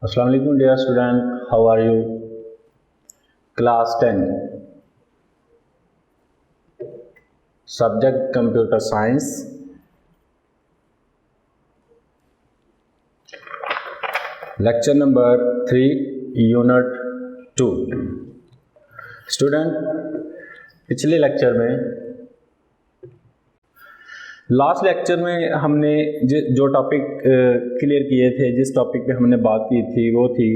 Assalamu alaikum dear student, how are you? Class 10 Subject Computer Science. Lecture number 3 Unit 2. Student, पिछले lecture में last lecture में हमने जो topic clear किए थे, जिस टॉपिक पे हमने बात की थी वो थी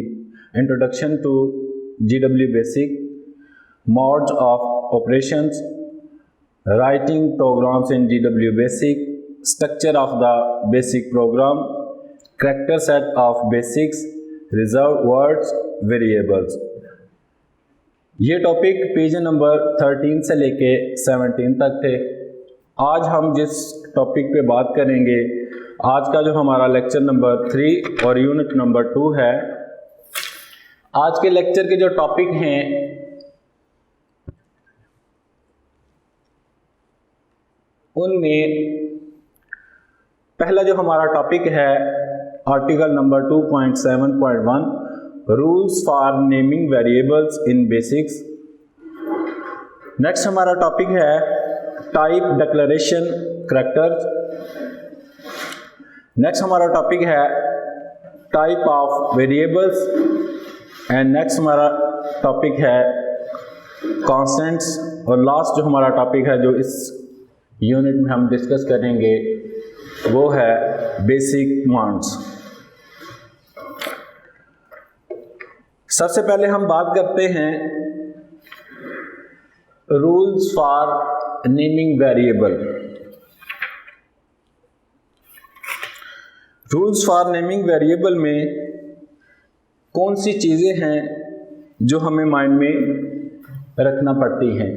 introduction to GW basic, modes of operations, writing programs in GW basic, structure of the basic program, character set of basics, reserve words, variables. ये टॉपिक पेज नंबर 13 से लेके 17 तक थे। आज हम जिस टॉपिक पे बात करेंगे, आज का जो हमारा लेक्चर नंबर 3 और यूनिट नंबर 2 है, आज के लेक्चर के जो टॉपिक हैं उनमें पहला जो हमारा टॉपिक है article number 2.7.1 rules for naming variables in basics. Next हमारा टॉपिक है टाइप डिक्लेरेशन कैरेक्टर्स। नेक्स्ट हमारा टॉपिक है type of variables and next हमारा टॉपिक है कॉन्स्टेंट्स। और लास्ट जो हमारा टॉपिक है जो इस यूनिट में हम डिस्कस करेंगे वो है बेसिक कमांड्स। सबसे पहले हम बात करते हैं rules for naming variable. Rules for naming variable में कौन सी चीज़ें हैं जो हमें माइंड में रखना पड़ती हैं।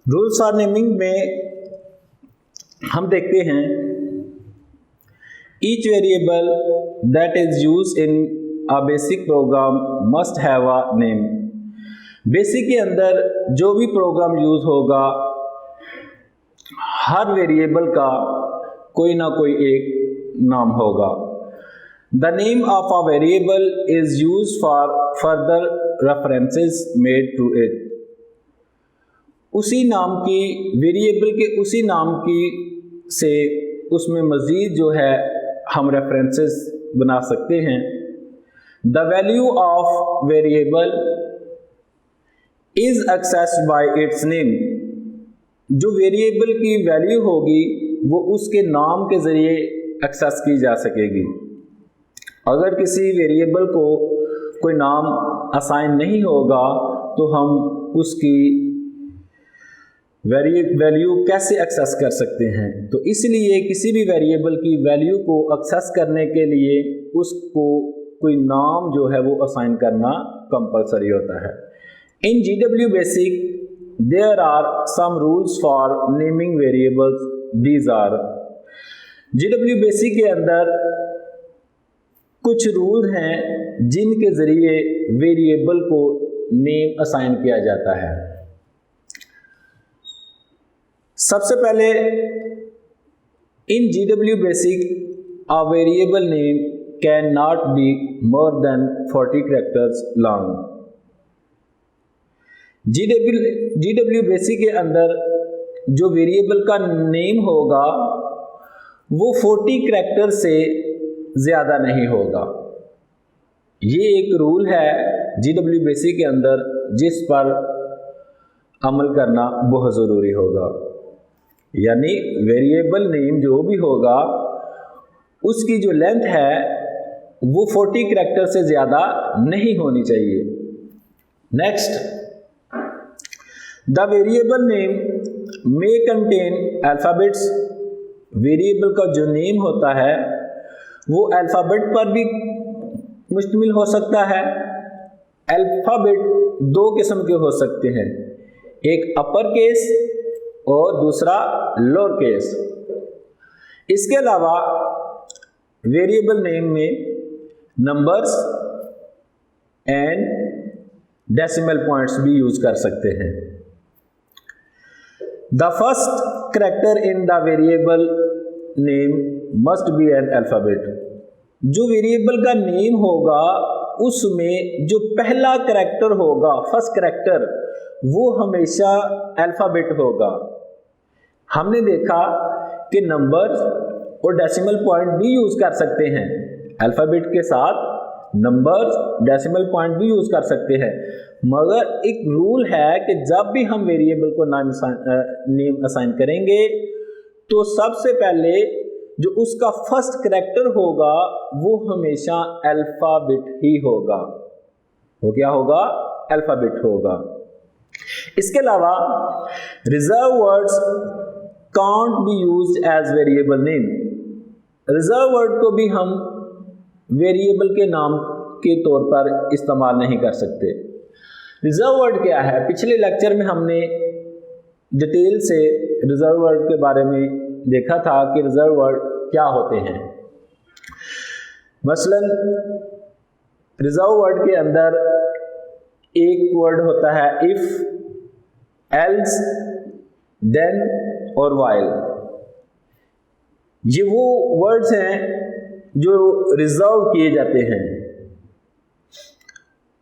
रूल्स फॉर नेमिंग में हम देखते हैं each variable that is used in a basic programme must have a name. Basic के अंदर जो भी प्रोग्राम यूज होगा, हर वेरिएबल का कोई ना कोई एक नाम होगा। The name of a variable is used for further references made to it. उसी नाम की वेरिएबल के उसी नाम की से उसमें मज़ीद जो है हम रेफरेंसेस बना सकते हैं। The value of variable is accessed bye it's name. जो वेरिएबल की वैल्यू होगी वो उसके नाम के ज़रिए एक्सेस की जा सकेगी। अगर किसी वेरिएबल को कोई नाम असाइन नहीं होगा तो हम उसकी वैल्यू कैसे एक्सेस कर सकते हैं। तो इसलिए किसी भी वेरिएबल की वैल्यू को एक्सेस करने के लिए उसको कोई नाम जो है वो असाइन करना कंपलसरी होता है। In GW basic there are some rules for naming variables. These are GW basic के अंदर कुछ रूल हैं जिनके ज़रिए वेरिएबल को नेम असाइन किया जाता है। सबसे पहले इन GW basic a variable name can not be more than 40 characters long. GW basic के अंदर जो वेरिएबल का नेम होगा वो 40 कैरेक्टर से ज़्यादा नहीं होगा। ये एक रूल है GW बेसिक के अंदर जिस पर अमल करना बहुत ज़रूरी होगा। यानी वेरिएबल नेम जो भी होगा उसकी जो लेंथ है वो 40 कैरेक्टर से ज़्यादा नहीं होनी चाहिए। Next, the variable name may contain alphabets. Variable का जो नेम होता है वो अल्फ़ाबेट पर भी मुश्तमिल हो सकता है। अल्फ़ाबेट दो किस्म के हो सकते हैं, एक अपर केस और दूसरा लोअर केस। इसके अलावा वेरिएबल नेम में नंबर्स एंड डेसिमल पॉइंट्स भी यूज कर सकते हैं। The first character in the variable name must be an alphabet. जो वेरिएबल का नेम होगा उसमें जो पहला कैरेक्टर होगा, फर्स्ट कैरेक्टर, वो हमेशा अल्फाबेट होगा। हमने देखा कि नंबर्स और डेसिमल पॉइंट भी यूज कर सकते हैं, अल्फाबेट के साथ नंबर्स डेसिमल पॉइंट भी यूज कर सकते हैं, मगर एक रूल है कि जब भी हम वेरिएबल को नेम असाइन करेंगे तो सबसे पहले जो उसका फर्स्ट कैरेक्टर होगा वो हमेशा अल्फाबेट ही होगा। वो क्या होगा? अल्फाबेट होगा। इसके अलावा reserve words can't be used as variable name. Reserve word को भी हम वेरिएबल के नाम के तौर पर इस्तेमाल नहीं कर सकते। रिजर्व वर्ड क्या है? पिछले लेक्चर में हमने डिटेल से रिजर्व वर्ड के बारे में देखा था कि रिजर्व वर्ड क्या होते हैं। मसलन रिजर्व वर्ड के अंदर एक वर्ड होता है इफ, एल्स, देन और व्हाइल। ये वो वर्ड्स हैं जो रिजर्व किए जाते हैं,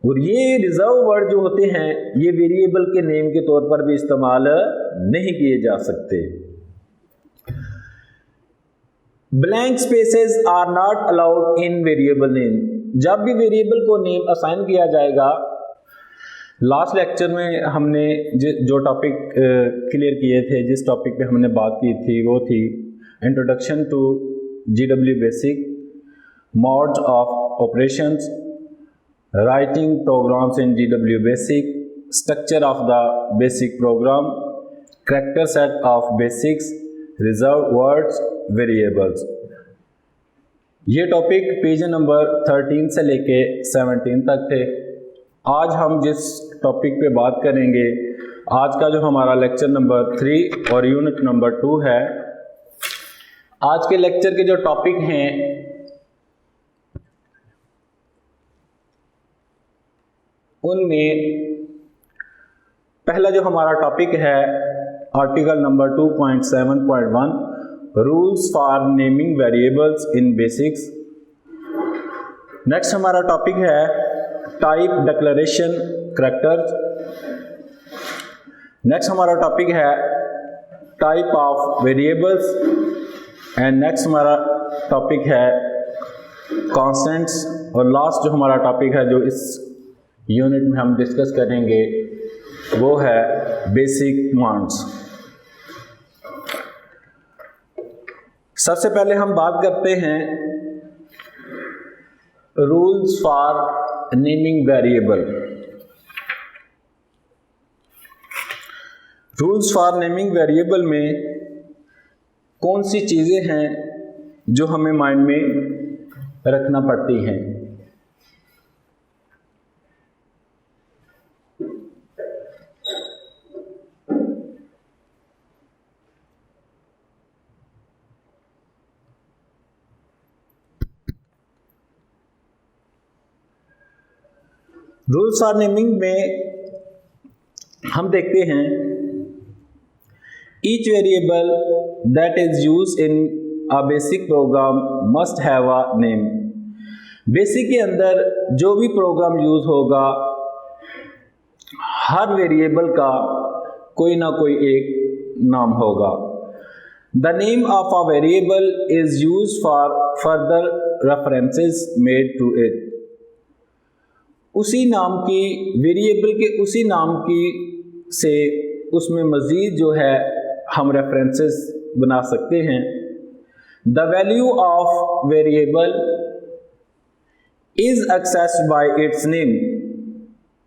और ये रिजर्व वर्ड जो होते हैं ये वेरिएबल के नेम के तौर पर भी इस्तेमाल नहीं किए जा सकते। Blank spaces are not allowed in variable name. जब भी वेरिएबल को नेम असाइन किया जाएगा, लास्ट लेक्चर में हमने जो टॉपिक क्लियर किए थे, जिस टॉपिक पे हमने बात की थी वो थी introduction to GW basic, modes of operations, writing programs in GW basic, structure of the basic program, character set of basics, reserve words, variables. ये टॉपिक पेज नंबर 13 से लेके 17 तक थे। आज हम जिस टॉपिक पे बात करेंगे, आज का जो हमारा लेक्चर नंबर 3 और यूनिट नंबर 2 है। आज के लेक्चर के जो टॉपिक हैं उनमें पहला जो हमारा टॉपिक है article number 2.7.1 rules for naming variables in basics. Next हमारा टॉपिक है टाइप डिक्लेरेशन कैरेक्टर्स। नेक्स्ट हमारा टॉपिक है type of variables and next हमारा टॉपिक है कॉन्स्टेंट्स। और लास्ट जो हमारा टॉपिक है जो इस यूनिट में हम डिस्कस करेंगे वो है बेसिक कमांड्स। सबसे पहले हम बात करते हैं rules for naming variable. Rules for naming variable में कौन सी चीज़ें हैं जो हमें माइंड में रखना पड़ती हैं। रूल्स फॉर नेमिंग में हम देखते हैं each variable that is used in a basic programme must have a name. Basic के अंदर जो भी प्रोग्राम यूज होगा हर वेरिएबल का कोई ना कोई एक नाम होगा। The name of a variable is used for further references made to it. उसी नाम की वेरिएबल के उसी नाम की से उसमें मज़ीद जो है हम रेफरेंसेस बना सकते हैं। The value of variable is accessed bye it's name.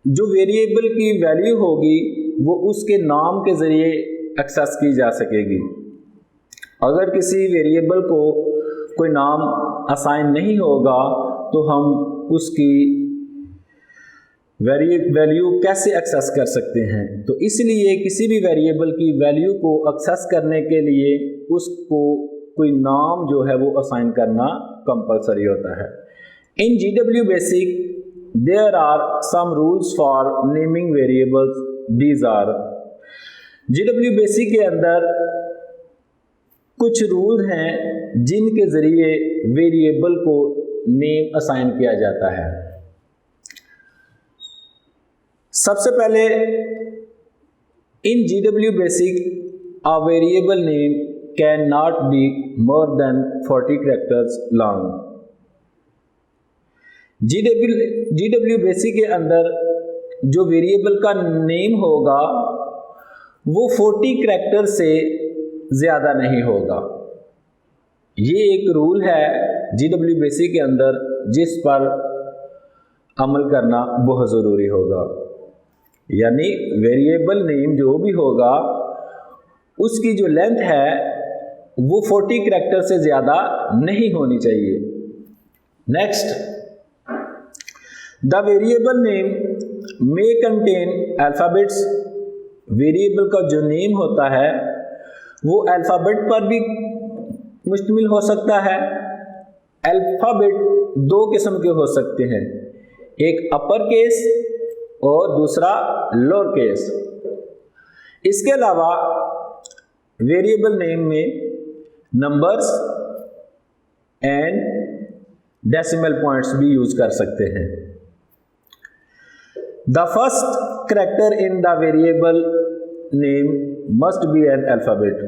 जो वेरिएबल की वैल्यू होगी वो उसके नाम के ज़रिए एक्सेस की जा सकेगी। अगर किसी वेरिएबल को कोई नाम असाइन नहीं होगा तो हम उसकी वैल्यू कैसे एक्सेस कर सकते हैं। तो इसलिए किसी भी वेरिएबल की वैल्यू को एक्सेस करने के लिए उसको कोई नाम जो है वो असाइन करना कंपलसरी होता है। In GW basic there are some rules for naming variables. These are, GW basic के अंदर कुछ रूल हैं जिनके ज़रिए वेरिएबल को नेम असाइन किया जाता है। सबसे पहले इन GW basic a variable name cannot be more than 40 characters long। GW basic के अंदर जो वेरिएबल का नेम होगा वो 40 करैक्टर से ज़्यादा नहीं होगा। ये एक रूल है GW बेसिक के अंदर जिस पर अमल करना बहुत ज़रूरी होगा। यानी वेरिएबल नेम जो भी होगा उसकी जो लेंथ है वो 40 करैक्टर से ज़्यादा नहीं होनी चाहिए। Next, the variable name may contain alphabets. Variable का जो नेम होता है वो अल्फ़ाबेट पर भी मुश्तमिल हो सकता है। अल्फ़ाबेट दो किस्म के हो सकते हैं, एक अपर केस और दूसरा लोअर केस। इसके अलावा वेरिएबल नेम में नंबर्स एंड डेसिमल पॉइंट्स भी यूज कर सकते हैं। The first character in the variable name must be N alphabet.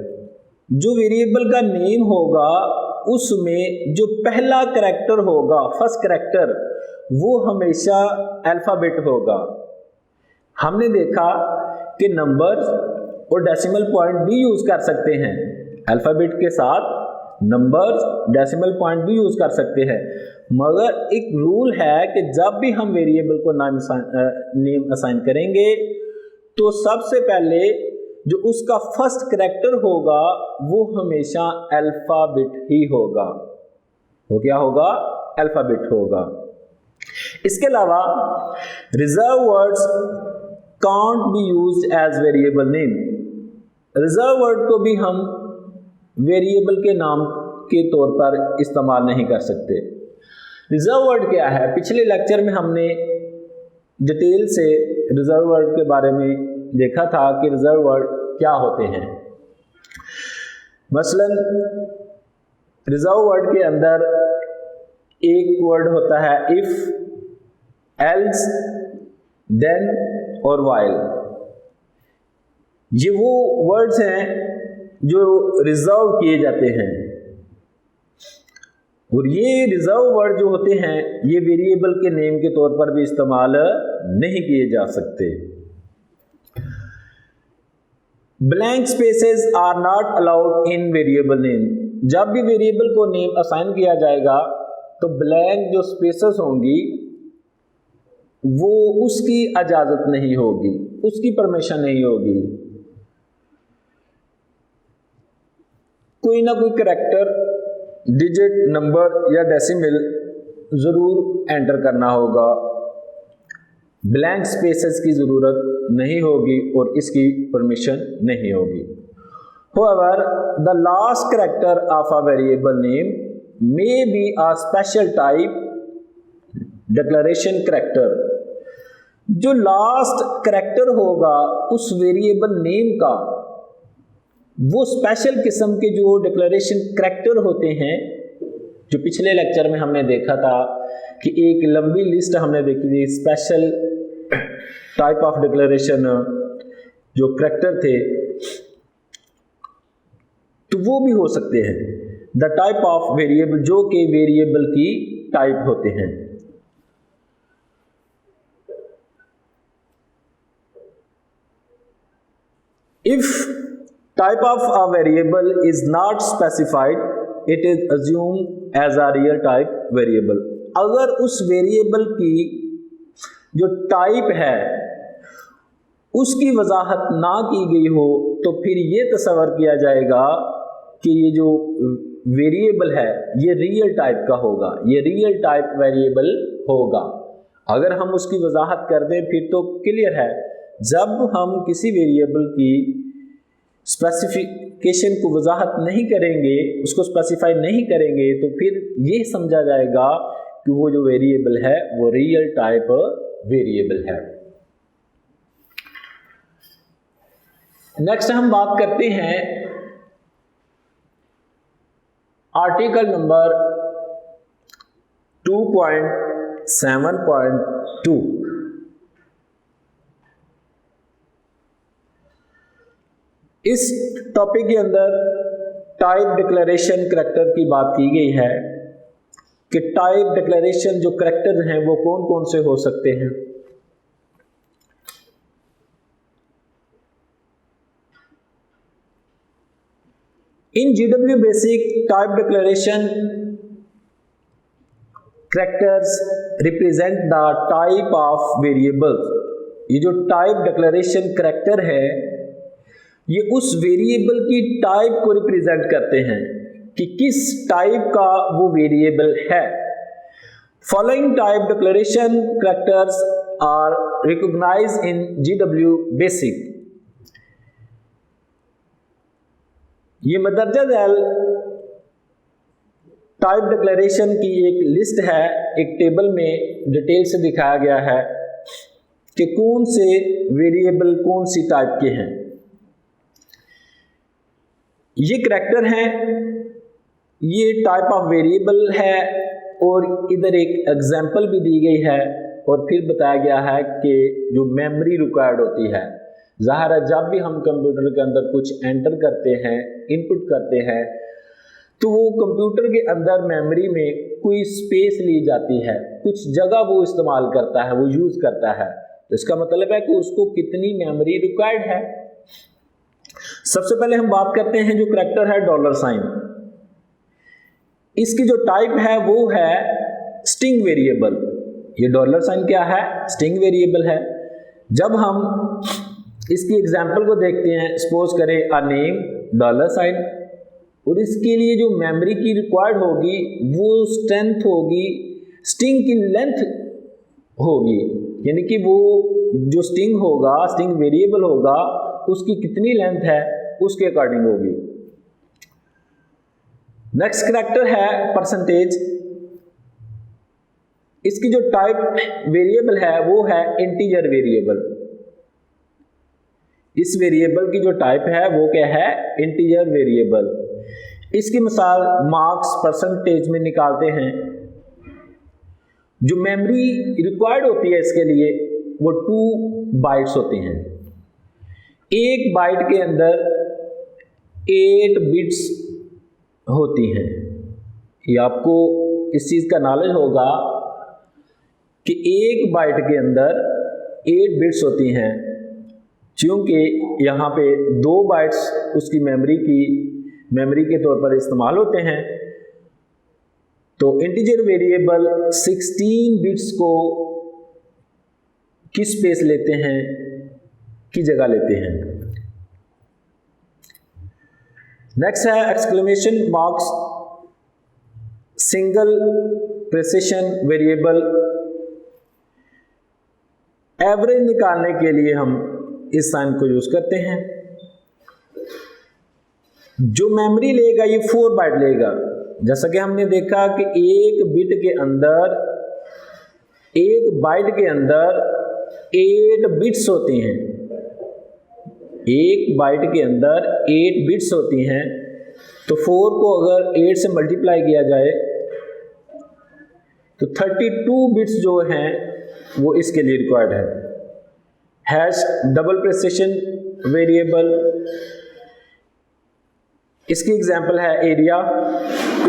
जो वेरिएबल का नेम होगा उसमें जो पहला करैक्टर होगा, फर्स्ट करैक्टर, वो हमेशा अल्फ़ाबेट होगा। हमने देखा कि नंबर्स और डेसिमल पॉइंट भी यूज़ कर सकते हैं। अल्फ़ाबेट के साथ नंबर्स, डेसिमल पॉइंट भी यूज़ कर सकते हैं, मगर एक रूल है कि जब भी हम वेरिएबल को नेम असाइन करेंगे तो सबसे पहले जो उसका फर्स्ट करैक्टर होगा वो हमेशा अल्फ़ाबेट ही होगा। वो क्या होगा? अल्फ़ाबेट होगा। इसके अलावा reserve words can't be used as variable name. Reserve word को भी हम वेरिएबल के नाम के तौर पर इस्तेमाल नहीं कर सकते। रिजर्व वर्ड क्या है? पिछले लेक्चर में हमने डिटेल से रिजर्व वर्ड के बारे में देखा था कि रिजर्व वर्ड क्या होते हैं। मसलन रिजर्व वर्ड के अंदर एक वर्ड होता है इफ, एल्स, देन और वाइल। ये वो वर्ड्स हैं जो रिजर्व किए जाते हैं, और ये रिजर्व वर्ड जो होते हैं ये वेरिएबल के नेम के तौर पर भी इस्तेमाल नहीं किए जा सकते। Blank spaces are not allowed in variable name. जब भी वेरिएबल को नेम असाइन किया जाएगा तो ब्लैंक जो स्पेसेस होंगी वो उसकी इजाज़त नहीं होगी, उसकी परमिशन नहीं होगी। कोई ना कोई करैक्टर, डिजिट, नंबर या डेसिमल ज़रूर एंटर करना होगा। ब्लैंक स्पेसेस की ज़रूरत नहीं होगी और इसकी परमिशन नहीं होगी। However, the last character of a variable name may be a special type declaration character। जो लास्ट करैक्टर होगा उस वेरिएबल नेम का, वो स्पेशल किस्म के जो डिक्लेरेशन करैक्टर होते हैं, जो पिछले लेक्चर में हमने देखा था कि एक लंबी लिस्ट हमने देखी थी स्पेशल टाइप ऑफ डिक्लेरेशन जो करैक्टर थे, तो वो भी हो सकते हैं। द टाइप ऑफ वेरिएबल, जो कि वेरिएबल की टाइप होते हैं। If type of a variable is not specified, it is assumed as a real type variable। अगर उस वेरिएबल की जो टाइप है उसकी वजाहत ना की गई हो तो फिर ये तस्वर किया जाएगा कि ये जो वेरिएबल है ये रियल टाइप का होगा, ये रियल टाइप वेरिएबल होगा। अगर हम उसकी वजाहत कर दें फिर तो क्लियर है। जब हम किसी वेरिएबल की स्पेसिफिकेशन को वजाहत नहीं करेंगे, उसको स्पेसिफाई नहीं करेंगे, तो फिर ये समझा जाएगा कि वो जो वेरिएबल है वो रियल टाइप वेरिएबल है। नेक्स्ट हम बात करते हैं आर्टिकल नंबर 2.7.2। इस टॉपिक के अंदर टाइप डिक्लेरेशन करैक्टर की बात की गई है कि टाइप डिक्लेरेशन जो करैक्टर हैं वो कौन कौन से हो सकते हैं। इन GW basic type declaration characters represent the type of variables. ये जो टाइप डिक्लेरेशन करैक्टर है ये उस वेरिएबल की टाइप को रिप्रेजेंट करते हैं कि किस टाइप का वो वेरिएबल है। Following type declaration characters are recognized in GW basic. ये मदरजा झैल टाइप डिक्लेरेशन की एक लिस्ट है, एक टेबल में डिटेल से दिखाया गया है कि कौन से वेरिएबल कौन सी टाइप के हैं। ये करैक्टर हैं, ये टाइप ऑफ वेरिएबल है और इधर एक एग्जांपल भी दी गई है और फिर बताया गया है कि जो मेमोरी रिक्वायर्ड होती है। ज़ाहिर है जब भी हम कंप्यूटर के अंदर कुछ एंटर करते हैं, इनपुट करते हैं, तो वो कंप्यूटर के अंदर मेमोरी में कोई स्पेस ली जाती है, कुछ जगह वो इस्तेमाल करता है, वो यूज़ करता है। तो इसका मतलब है कि उसको कितनी मेमोरी रिक्वायर्ड है। सबसे पहले हम बात करते हैं जो करैक्टर है $। इसकी जो टाइप है वो है स्ट्रिंग वेरिएबल। ये $, क्या है? स्ट्रिंग वेरिएबल है। जब हम इसकी एग्जांपल को देखते हैं, सपोज करें अ नेम $, और इसके लिए जो मेमोरी की रिक्वायर्ड होगी वो स्ट्रेंथ होगी, स्ट्रिंग की लेंथ होगी, यानी कि वो जो स्ट्रिंग होगा, स्ट्रिंग वेरिएबल होगा, उसकी कितनी लेंथ है उसके अकॉर्डिंग होगी। नेक्स्ट करैक्टर है परसेंटेज। इसकी जो टाइप वेरिएबल है वो है इंटीजर वेरिएबल। इस वेरिएबल की जो टाइप है वो क्या है? Integer variable. इसकी मिसाल मार्क्स परसेंटेज में निकालते हैं। जो मेमोरी रिक्वायर्ड होती है इसके लिए वो 2 बाइट्स होती हैं। एक बाइट के अंदर 8 बिट्स होती हैं। ये आपको इस चीज़ का नॉलेज होगा कि एक बाइट के अंदर 8 बिट्स होती हैं, क्योंकि यहाँ पे 2 बाइट्स उसकी मेमोरी के तौर पर इस्तेमाल होते हैं। तो इंटीजर वेरिएबल 16 बिट्स को किस स्पेस लेते हैं, की जगह लेते हैं। नेक्स्ट है exclamation marks single precision variable. Average निकालने के लिए हम इस साइन को यूज करते हैं। जो मेमोरी लेगा ये 4 बाइट लेगा। जैसा कि हमने देखा कि एक बिट के अंदर, एक बाइट के अंदर 8 बिट्स होती हैं। एक बाइट के अंदर 8 बिट्स होती हैं, तो 4 को अगर 8 से मल्टीप्लाई किया जाए तो 32 बिट्स जो हैं वो इसके लिए रिक्वायर्ड है। हैश डबल प्रिसिशन वेरिएबल, इसकी एग्जांपल है एरिया।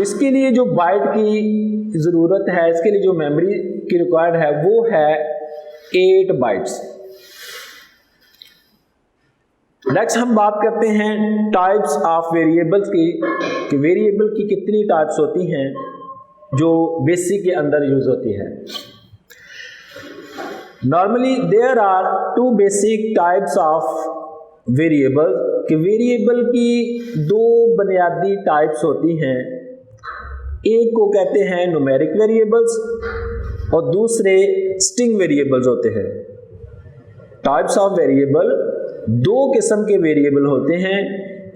इसके लिए जो बाइट की ज़रूरत है, इसके लिए जो मेमोरी की रिक्वायर्ड है वो है 8 बाइट्स। नेक्स्ट हम बात करते हैं टाइप्स ऑफ वेरिएबल्स की, कि वेरिएबल की कितनी टाइप्स होती हैं जो बेसिक के अंदर यूज होती है। Normally there are 2 basic types of variable, कि वेरिएबल की 2 बुनियादी टाइप्स होती हैं। एक को कहते हैं न्यूमेरिक वेरिएबल्स और दूसरे स्ट्रिंग वेरिएबल्स होते हैं। टाइप्स ऑफ वेरिएबल दो किस्म के वेरिएबल होते हैं,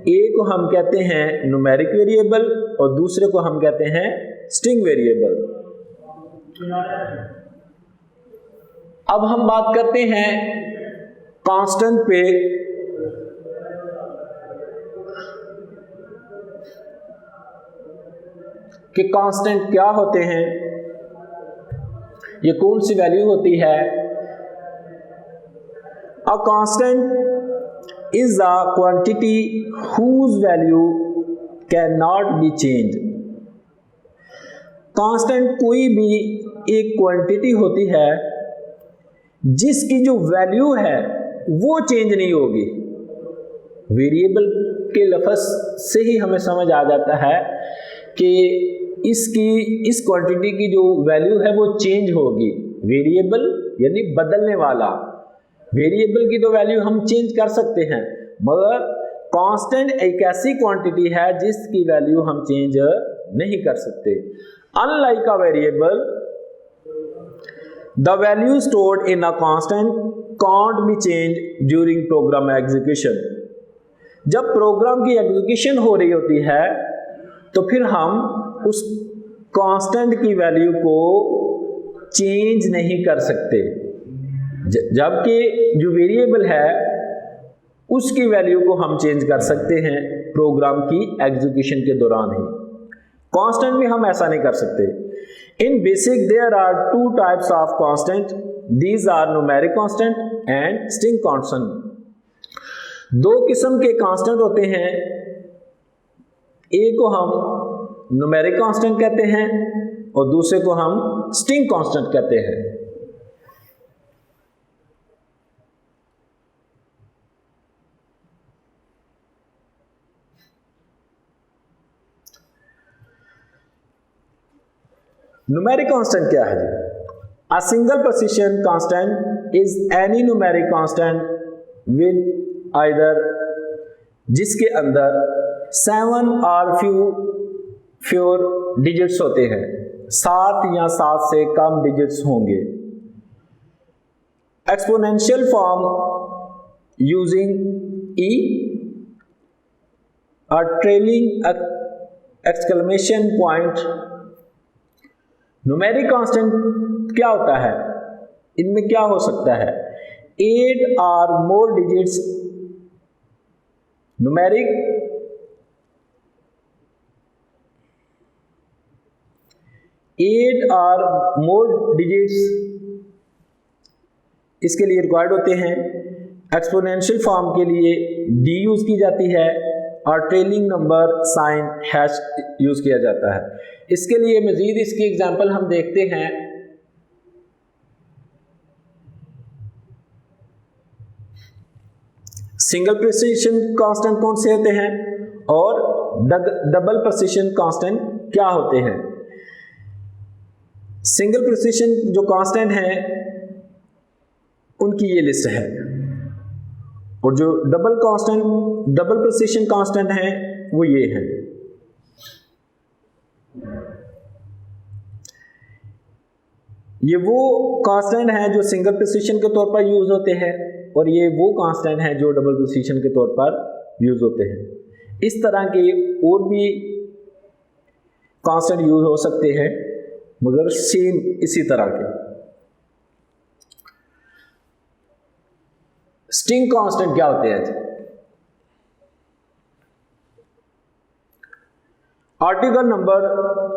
एक को हम कहते हैं न्यूमेरिक वेरिएबल और दूसरे को हम कहते हैं स्ट्रिंग वेरिएबल। अब हम बात करते हैं कांस्टेंट पे। कि कांस्टेंट क्या होते हैं, ये कौन सी वैल्यू होती है। A constant is a quantity whose value can not be change. Constant कोई भी एक क्वांटिटी होती है जिसकी जो वैल्यू है वो चेंज नहीं होगी। वेरिएबल के लफ्ज़ से ही हमें समझ आ जाता है कि इस क्वांटिटी की जो वैल्यू है वो चेंज होगी। वेरिएबल यानी बदलने वाला। वेरिएबल की तो वैल्यू हम चेंज कर सकते हैं, मगर कांस्टेंट एक ऐसी क्वांटिटी है जिसकी वैल्यू हम चेंज नहीं कर सकते। Unlike a variable, the value stored in a constant can't be change during program execution. जब प्रोग्राम की एग्जीक्यूशन हो रही होती है तो फिर हम उस कांस्टेंट की वैल्यू को चेंज नहीं कर सकते, जबकि जो वेरिएबल है उसकी वैल्यू को हम चेंज कर सकते हैं प्रोग्राम की एग्जीक्यूशन के दौरान ही। कांस्टेंट में हम ऐसा नहीं कर सकते। In basic there are two types of constant, these are numeric constant and string constant. दो किस्म के कांस्टेंट होते हैं, एक को हम न्यूमेरिक कांस्टेंट कहते हैं और दूसरे को हम स्ट्रिंग कांस्टेंट कहते हैं। न्यूमेरिक कांस्टेंट क्या है जी? A single precision constant is any numeric constant with either जिसके अंदर 7 और फ्यूर डिजिट्स होते हैं, 7 या 7 से कम डिजिट्स होंगे। Exponential form using E, a trailing exclamation point. Numeric constant क्या होता है? इनमें क्या हो सकता है? 8 और मोर डिजिट्स न्यूमेरिक 8 और मोर डिजिट्स इसके लिए रिक्वायर्ड होते हैं। एक्सपोनेंशियल फॉर्म के लिए डी यूज की जाती है और trailing number sign hash use किया जाता है। इसके लिए मजीद इसकी एग्जांपल हम देखते हैं। सिंगल प्रिसिशन कांस्टेंट कौन से होते हैं और डबल प्रिसिशन कांस्टेंट क्या होते हैं? सिंगल प्रिसिशन जो कांस्टेंट हैं उनकी ये लिस्ट है, और जो डबल प्रिसिशन कांस्टेंट हैं वो ये है। ये वो कांस्टेंट हैं जो सिंगल प्रिसिशन के तौर पर यूज होते हैं और ये वो कांस्टेंट हैं जो डबल प्रिसिशन के तौर पर यूज होते हैं। इस तरह के और भी कांस्टेंट यूज हो सकते हैं, मगर सेम इसी तरह के। स्ट्रिंग कांस्टेंट क्या होते हैं? Article number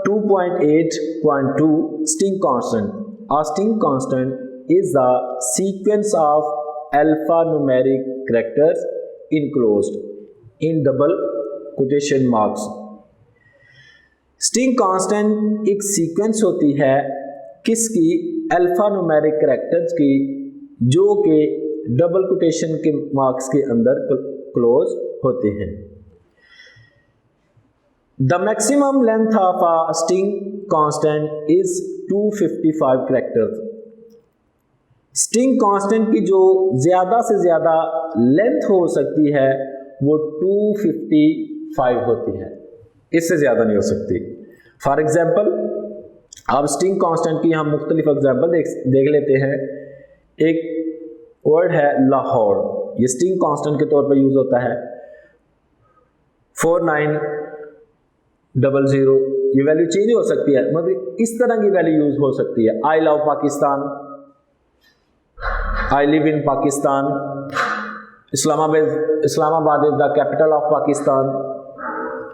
2.8.2 string constant. A string constant is the sequence of alphanumeric characters enclosed in double quotation marks। String constant एक सीक्वेंस होती है किसकी? अल्फान्यूमेरिक कैरेक्टर्स की, जो कि डबल कोटेशन के मार्क्स के अंदर क्लोज होते हैं। The maximum length of a string constant is 255 characters। String constant की जो ज़्यादा से ज़्यादा लेंथ हो सकती है वो 255 होती है, इससे ज़्यादा नहीं हो सकती। फॉर एग्जाम्पल, अब स्ट्रिंग कांस्टेंट की हम मुख्तलिफ एग्जाम्पल देख लेते हैं। एक वर्ड है लाहौर, ये स्ट्रिंग कांस्टेंट के तौर पर यूज होता है। 4900, ये वैल्यू चेंज हो सकती है, मतलब इस तरह की वैल्यू यूज हो सकती है। I love Pakistan, I live in Pakistan, Islamabad is the capital of Pakistan.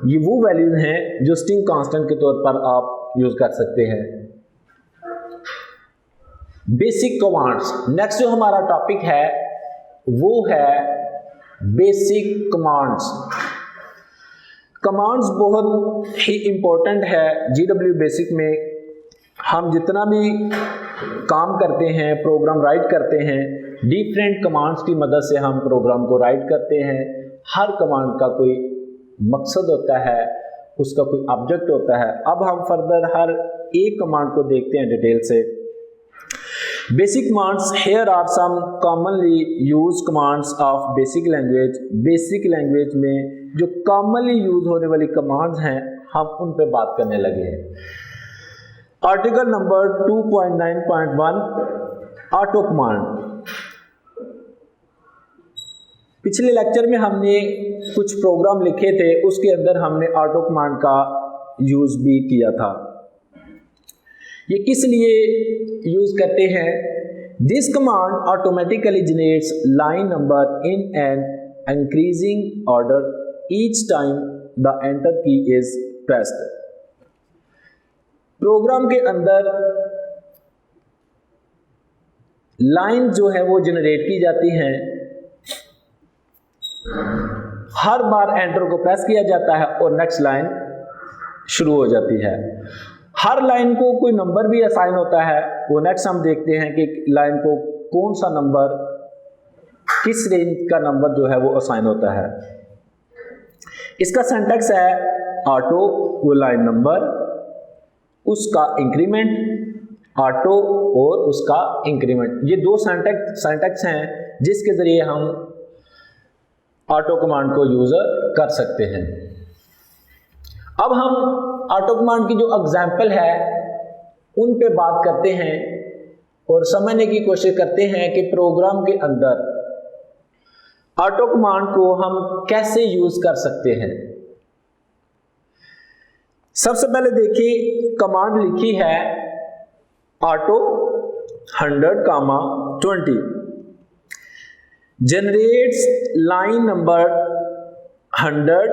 ये वो वैल्यूज हैं जो स्ट्रिंग कांस्टेंट के तौर पर आप यूज कर सकते हैं। बेसिक कमांड्स, नेक्स्ट जो हमारा टॉपिक है वो है बेसिक कमांड्स। कमांड्स बहुत ही इंपॉर्टेंट है जीडब्ल्यू बेसिक में। हम जितना भी काम करते हैं, प्रोग्राम राइट करते हैं, डिफरेंट कमांड्स की मदद से हम प्रोग्राम को राइट करते हैं। हर कमांड का कोई मकसद होता है, उसका कोई ऑब्जेक्ट होता है। अब हम फर्दर हर एक कमांड को देखते हैं डिटेल से। Basic commands, here are some commonly use commands of basic language. Basic language में जो कॉमनली यूज होने वाली कमांड्स हैं, हम उन पे बात करने लगे हैं। Article number 2.9.1 auto command. पिछले लेक्चर में हमने कुछ प्रोग्राम लिखे थे, उसके अंदर हमने ऑटो कमांड का यूज भी किया था। ये किस लिए यूज करते हैं? This command automatically generates line number in an increasing order each time the enter की इज प्रेस्ड। प्रोग्राम के अंदर लाइन जो है वो जनरेट की जाती हैं, हर बार एंटर को प्रेस किया जाता है और नेक्स्ट लाइन शुरू हो जाती है। हर लाइन को कोई नंबर भी असाइन होता है, वो नेक्स्ट हम देखते हैं कि लाइन को कौन सा नंबर, किस रेंज का नंबर जो है वो असाइन होता है। इसका सिंटैक्स है ऑटो, वो लाइन नंबर, उसका इंक्रीमेंट, ऑटो और उसका इंक्रीमेंट। ये दो सिंटैक्स हैं जिसके जरिए हम ऑटो कमांड को यूज कर सकते हैं। अब हम ऑटो कमांड की जो एग्जाम्पल है उन पे बात करते हैं और समझने की कोशिश करते हैं कि प्रोग्राम के अंदर ऑटो कमांड को हम कैसे यूज कर सकते हैं। सबसे पहले देखिए, कमांड लिखी है auto 100, 20 generates line number 100,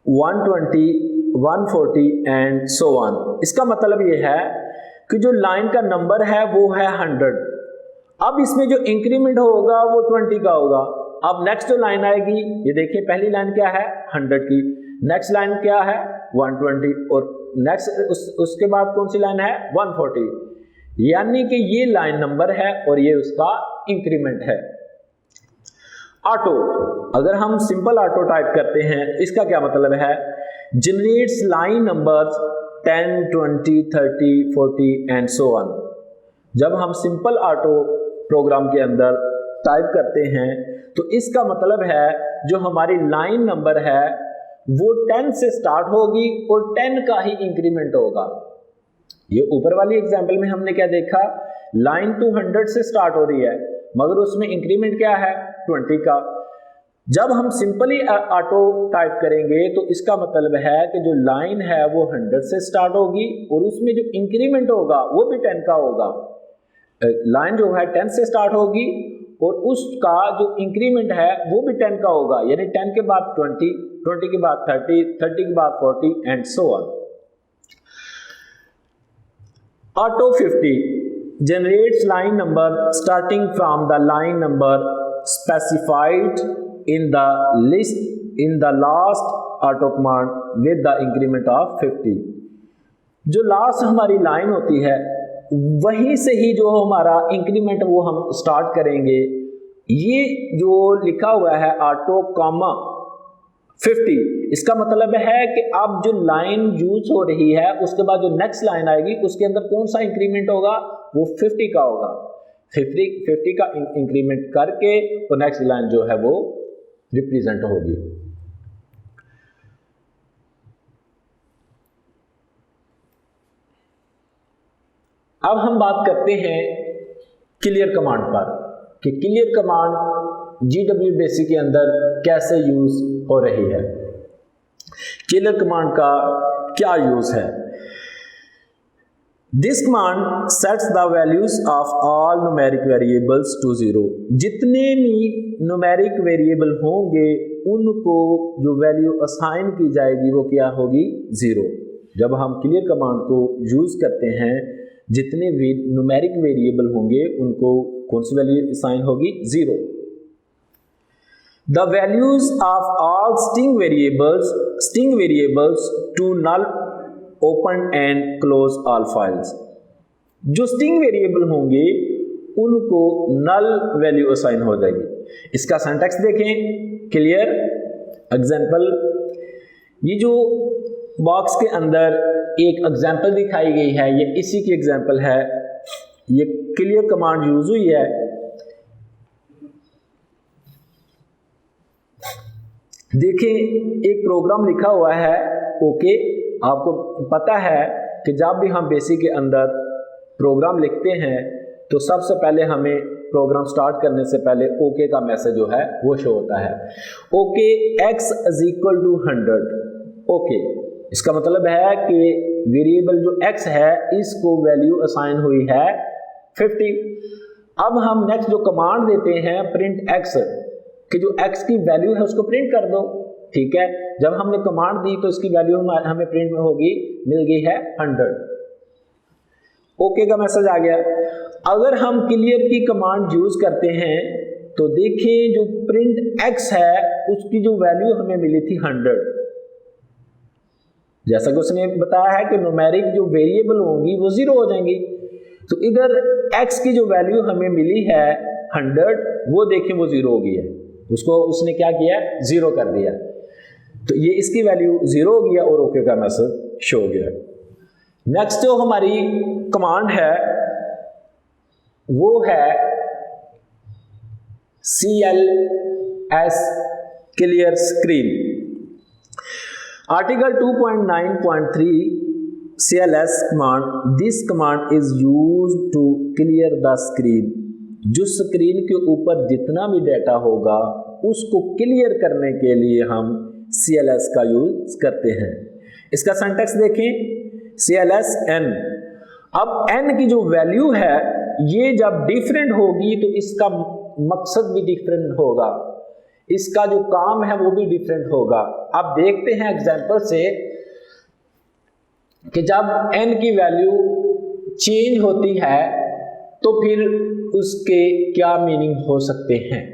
120, 140 and so on. इसका मतलब ये है कि जो लाइन का नंबर है वो है 100। अब इसमें जो इंक्रीमेंट होगा वो 20 का होगा। अब नेक्स्ट जो लाइन आएगी, ये देखिए पहली लाइन क्या है 100 की, नेक्स्ट लाइन क्या है 120 और नेक्स्ट उसके बाद कौन सी लाइन है 140। यानी कि ये लाइन नंबर है और ये उसका इंक्रीमेंट है। ऑटो, अगर हम सिंपल ऑटो टाइप करते हैं, इसका क्या मतलब है? Generates line numbers 10, 20, 30, 40 and so on. जब हम सिंपल ऑटो प्रोग्राम के अंदर टाइप करते हैं तो इसका मतलब है जो हमारी लाइन नंबर है वो 10 से स्टार्ट होगी और 10 का ही इंक्रीमेंट होगा। ये ऊपर वाली एग्जांपल में हमने क्या देखा, लाइन 200 से स्टार्ट हो रही है मगर उसमें इंक्रीमेंट क्या है 20 का। जब हम सिंपली ऑटो टाइप करेंगे तो इसका मतलब है कि जो लाइन है वो 100 से स्टार्ट होगी और उसमें जो इंक्रीमेंट होगा वो भी 10 का होगा। लाइन जो है 10 से स्टार्ट होगी और उसका जो इंक्रीमेंट है वो भी 10 का होगा, यानी 10 के बाद 20, 20 के बाद 30, 30 के बाद 40 and so on. Auto 50 generates line number starting from the line number specified in the list in the last auto command with the increment of 50। जो लास्ट हमारी लाइन होती है वहीं से ही जो हमारा इंक्रीमेंट वो हम स्टार्ट करेंगे। ये जो लिखा हुआ है ऑटो कॉमा 50, इसका मतलब है कि अब जो लाइन यूज हो रही है उसके बाद जो नेक्स्ट लाइन आएगी उसके अंदर कौन सा इंक्रीमेंट होगा, वो 50 का होगा। 50 का इंक्रीमेंट करके तो नेक्स्ट लाइन जो है वो रिप्रेजेंट होगी। अब हम बात करते हैं क्लियर कमांड पर कि क्लियर कमांड GW बेसिक के अंदर कैसे यूज हो रही है। क्लियर कमांड का क्या यूज है। This command sets the values of all numeric variables to 0। जितने भी न्यूमेरिक वेरिएबल होंगे उनको जो वैल्यू असाइन की जाएगी वो क्या होगी, 0। जब हम क्लियर कमांड को यूज करते हैं, जितने भी न्यूमेरिक वेरिएबल होंगे उनको कौन सी वैल्यू असाइन होगी, 0। The values of all string variables to null open and close all files. जो स्ट्रिंग वेरिएबल होंगे उनको नल वैल्यू असाइन हो जाएगी। इसका सिंटैक्स देखें, क्लियर एग्जांपल। ये जो बॉक्स के अंदर एक एग्जांपल दिखाई गई है, ये इसी की एग्जांपल है। ये क्लियर कमांड यूज हुई है। देखें, एक प्रोग्राम लिखा हुआ है ओके। आपको पता है कि जब भी हम बेसिक के अंदर प्रोग्राम लिखते हैं तो सबसे पहले हमें प्रोग्राम स्टार्ट करने से पहले ओके का मैसेज जो है वो शो होता है। Okay x is equal to 100। Okay, इसका मतलब है कि वेरिएबल जो x है इसको वैल्यू असाइन हुई है 50। अब हम नेक्स्ट जो कमांड देते हैं प्रिंट x, कि जो x की वैल्यू है उसको प्रिंट कर दो। ठीक है, जब हमने कमांड दी तो इसकी वैल्यू हमें प्रिंट में होगी, मिल गई है 100। ओके का मैसेज आ गया। अगर हम क्लियर की कमांड यूज करते हैं तो देखिए जो प्रिंट x है उसकी जो वैल्यू हमें मिली थी 100। जैसा कि उसने बताया है कि न्यूमेरिक जो वेरिएबल होंगी वो 0 हो जाएंगी। तो इधर x की जो वैल्यू हमें मिली है 100, वो देखें वो 0 हो गई है। उसको उसने क्या किया, 0 कर दिया। तो ये इसकी वैल्यू 0 हो गया और ओके का मैसेज शो हो गया। नेक्स्ट जो हमारी कमांड है वो है CLS clear screen. Article 2.9.3 CLS command, this command is used to clear the screen. जो स्क्रीन के ऊपर जितना भी डाटा होगा उसको क्लियर करने के लिए हम CLS का यूज करते हैं। इसका सिंटैक्स देखें, CLS n। अब n की जो वैल्यू है ये जब डिफरेंट होगी तो इसका मकसद भी डिफरेंट होगा, इसका जो काम है वो भी डिफरेंट होगा। अब देखते हैं एग्जांपल से कि जब n की वैल्यू चेंज होती है तो फिर उसके क्या मीनिंग हो सकते हैं।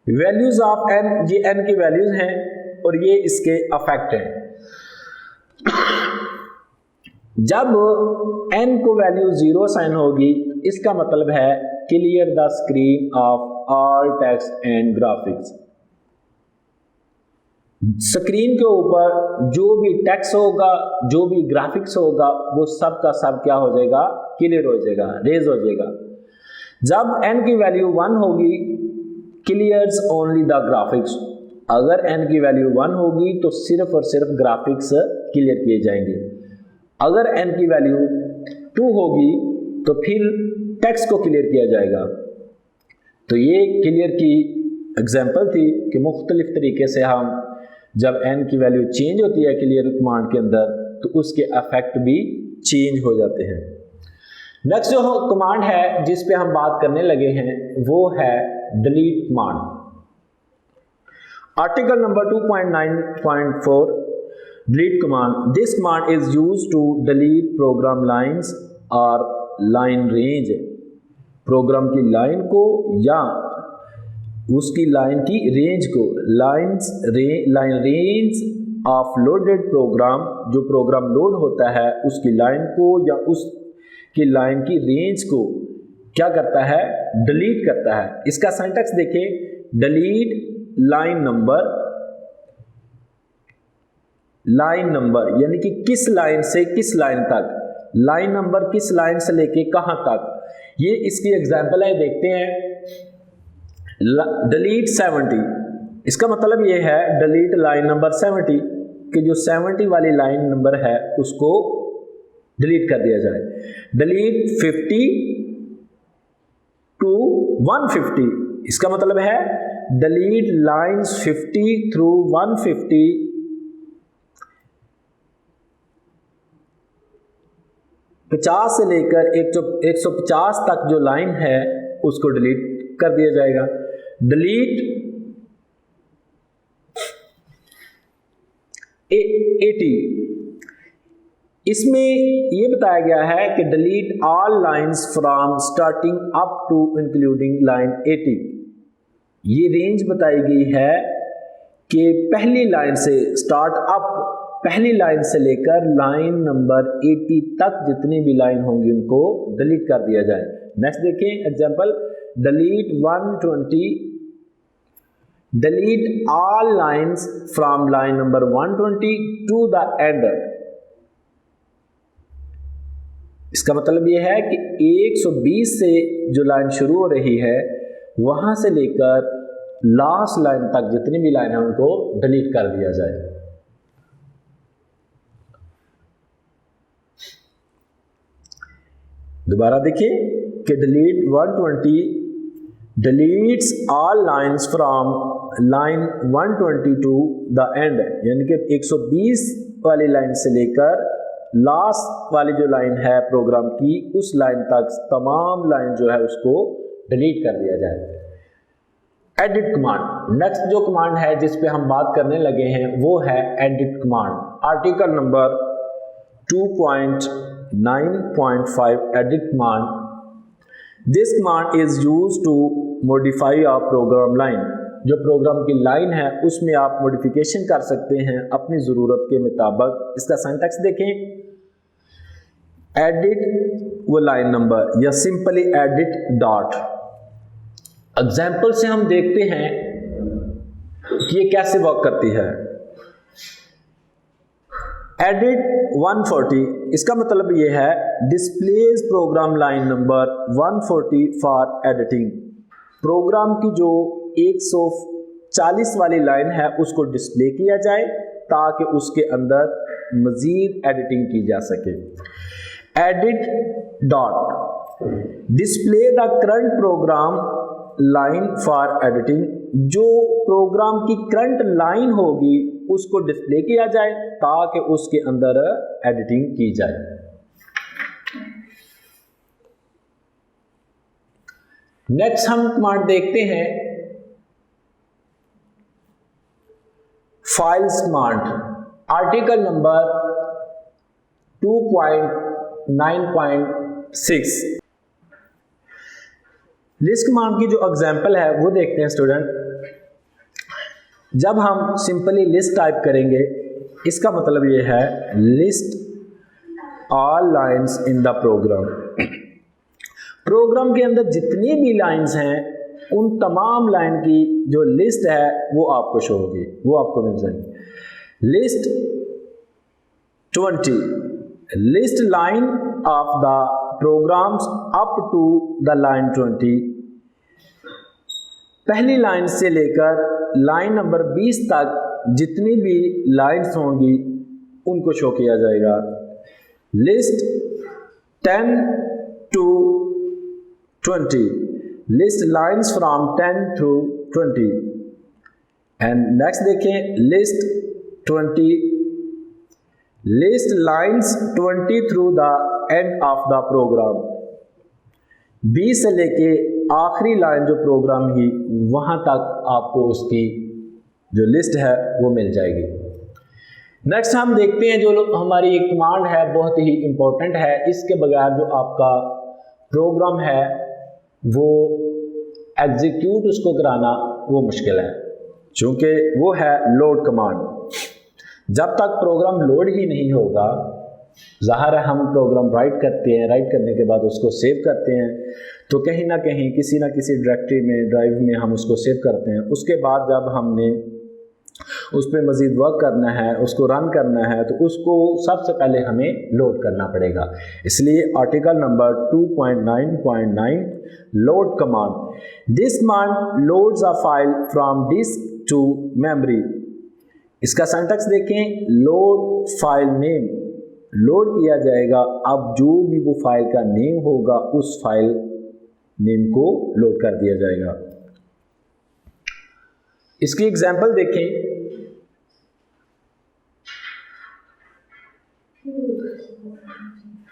वैल्यूज ऑफ n, ये n की वैल्यूज हैं और ये इसके अफेक्ट हैं। जब n को वैल्यू 0 साइन होगी इसका मतलब है clear the screen of all text and graphics. Screen के ऊपर जो भी टेक्स्ट होगा, जो भी ग्राफिक्स होगा, वो सब का सब क्या हो जाएगा, क्लियर हो जाएगा, रेज हो जाएगा। जब n की वैल्यू 1 होगी, क्लियर्स ओनली द ग्राफिक्स। अगर n की वैल्यू 1 होगी तो सिर्फ और सिर्फ ग्राफिक्स क्लियर किए जाएंगे। अगर n की वैल्यू 2 होगी तो फिर टेक्स्ट को क्लियर किया जाएगा। तो ये क्लियर की एग्जांपल थी कि मुख्तलिफ तरीके से हम जब n की वैल्यू चेंज होती है क्लियर कमांड के अंदर तो उसके अफेक्ट भी चेंज हो जाते हैं। नेक्स्ट जो कमांड है जिस पे हम बात करने लगे हैं वो है delete command. Article number 2.9.4 delete command, this command is used to delete program lines और लाइन रेंज। प्रोग्राम की लाइन को या उसकी लाइन की रेंज को, line range of loaded program, जो प्रोग्राम लोड होता है उसकी लाइन को या उसकी लाइन की रेंज को क्या करता है, डिलीट करता है। इसका सिंटैक्स देखें, डिलीट लाइन नंबर यानी कि किस लाइन से किस लाइन तक, लाइन नंबर किस लाइन से लेके कहां तक, ये इसकी एग्जांपल है। देखते हैं, डिलीट 70, इसका मतलब ये है डिलीट लाइन नंबर 70 कि जो 70 वाली लाइन नंबर है उसको डिलीट कर दिया जाए। डिलीट 50 टू 150, इसका मतलब है डिलीट लाइंस 50 थ्रू 150 50 से लेकर 150 तक जो लाइन है उसको डिलीट कर दिया जाएगा। डिलीट 80, इसमें ये बताया गया है कि delete all lines from starting up to including line 80। ये रेंज बताई गई है कि पहली लाइन से स्टार्ट अप, पहली लाइन से लेकर लाइन नंबर 80 तक जितनी भी लाइन होंगी उनको डिलीट कर दिया जाए। नेक्स्ट देखें example, delete 120, delete all lines from line number 120 to the end. इसका मतलब यह है कि 120 से जो लाइन शुरू हो रही है वहां से लेकर लास्ट लाइन तक जितनी भी लाइन है उनको डिलीट कर दिया जाए। दोबारा देखिए कि delete 120 deletes all lines from line 120 to the end, यानी कि 120 वाली लाइन से लेकर लास्ट वाली जो लाइन है प्रोग्राम की उस लाइन तक तमाम लाइन जो है उसको डिलीट कर दिया जाए। एडिट कमांड, नेक्स्ट जो कमांड है जिस पे हम बात करने लगे हैं वो है edit command. Article number 2.9.5 edit command. This command is used to modify a program line. जो प्रोग्राम की लाइन है उसमें आप मॉडिफिकेशन कर सकते हैं अपनी ज़रूरत के मुताबिक। इसका सिंटैक्स देखें, एडिट वो लाइन नंबर या सिंपली एडिट डॉट। एग्जाम्पल से हम देखते हैं कि ये कैसे वर्क करती है। एडिट 140, इसका मतलब ये है displays program line number 140 for editing. Program की जो 140 वाली लाइन है उसको डिस्प्ले किया जाए ताकि उसके अंदर मजीद एडिटिंग की जा सके। Edit dot display the current program line for editing. जो प्रोग्राम की करंट लाइन होगी उसको डिस्प्ले किया जाए ताकि उसके अंदर एडिटिंग की जाए। नेक्स्ट हम कमांड देखते हैं files command. Article number 2.9.6 list command की जो एग्जांपल है वो देखते हैं स्टूडेंट। जब हम सिंपली लिस्ट टाइप करेंगे इसका मतलब ये है list all lines in the program. Program के अंदर जितनी भी लाइंस हैं उन तमाम लाइन की जो लिस्ट है वो आपको शो होगी, वो आपको मिल जाएगी। List 20 list line of the programs up to the line 20। पहली लाइन से लेकर लाइन नंबर 20 तक जितनी भी लाइंस होंगी उनको शो किया जाएगा। List 10 to 20 list lines from 10 through 20। And next देखें list 20 list lines 20 through the end of the program. 20 से लेके आखिरी लाइन जो प्रोग्राम की वहां तक आपको उसकी जो लिस्ट है वो मिल जाएगी। नेक्स्ट हम देखते हैं जो हमारी एक कमांड है बहुत ही इंपॉर्टेंट है। इसके बगैर जो आपका प्रोग्राम है वो एग्जीक्यूट उसको कराना वो मुश्किल है, क्योंकि वो है लोड कमांड। जब तक प्रोग्राम लोड ही नहीं होगा, ज़ाहिर है हम प्रोग्राम राइट करते हैं, राइट करने के बाद उसको सेव करते हैं तो कहीं ना कहीं किसी ना किसी डायरेक्टरी में ड्राइव में हम उसको सेव करते हैं। उसके बाद जब हमने उस पर मज़ीद वर्क करना है, उसको रन करना है, तो उसको सबसे पहले हमें लोड करना पड़ेगा। इसलिए article number 2.9.9 load command. This command loads a file from disk to memory. इसका सिंटैक्स देखें, लोड फाइल नेम। लोड किया जाएगा अब जो भी वो फाइल का नेम होगा उस फाइल नेम को लोड कर दिया जाएगा। इसकी एग्जांपल देखें।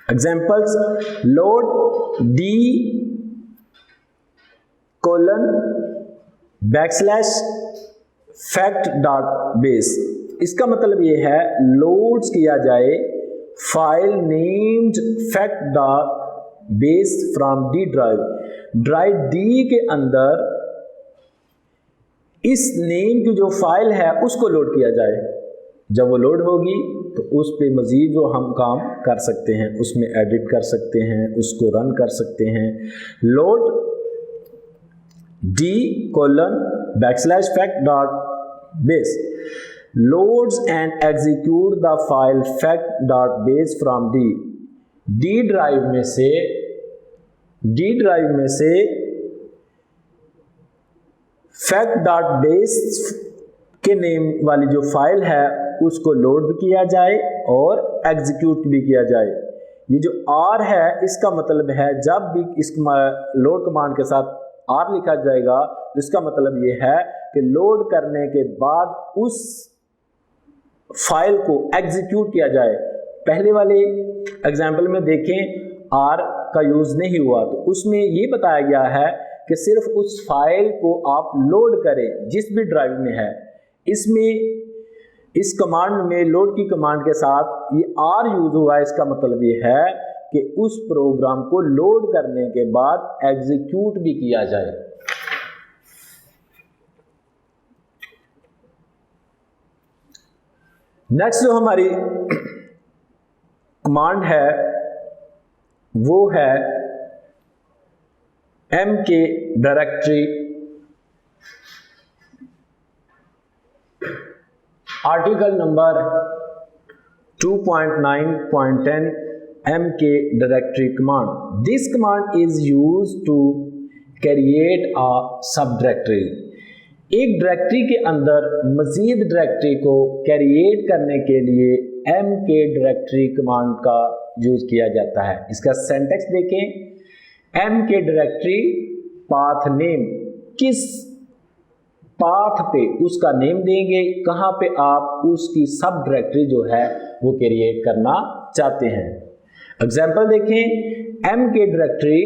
Examples, load d :fact dot base. इसका मतलब ये है लोड्स किया जाए file named fact dot base from D drive. Drive D के अंदर इस नेम की जो फाइल है उसको लोड किया जाए। जब वो लोड होगी तो उस पे मज़ीद जो हम काम कर सकते हैं, उसमें एडिट कर सकते हैं, उसको रन कर सकते हैं। Load d :fact dot base loads and execute the file fact dot base from D drive में से fact dot base के नेम वाली जो फाइल है उसको लोड भी किया जाए और एग्जीक्यूट भी किया जाए। ये जो R है इसका मतलब है जब भी इस लोड कमांड के साथ R लिखा जाएगा इसका मतलब ये है कि लोड करने के बाद उस फाइल को एग्जीक्यूट किया जाए। पहले वाले एग्जाम्पल में देखें R का यूज़ नहीं हुआ, तो उसमें ये बताया गया है कि सिर्फ उस फाइल को आप लोड करें जिस भी ड्राइव में है। इसमें इस कमांड में लोड की कमांड के साथ ये R यूज़ हुआ है। इसका मतलब ये है कि उस प्रोग्राम को लोड करने के बाद एग्जीक्यूट भी किया जाए। नेक्स्ट जो हमारी कमांड है वो है mk directory article number 2.9.10 mk directory command. This command is used to create a subdirectory. एक डायरेक्टरी के अंदर मजीद डायरेक्टरी को क्रिएट करने के लिए mk डायरेक्टरी कमांड का यूज किया जाता है। इसका सिंटैक्स देखें। mk डायरेक्टरी पाथ नेम, किस पाथ पे उसका नेम देंगे, कहाँ पे आप उसकी सब डायरेक्टरी जो है वो क्रिएट करना चाहते हैं। एग्जाम्पल देखें। mk डायरेक्टरी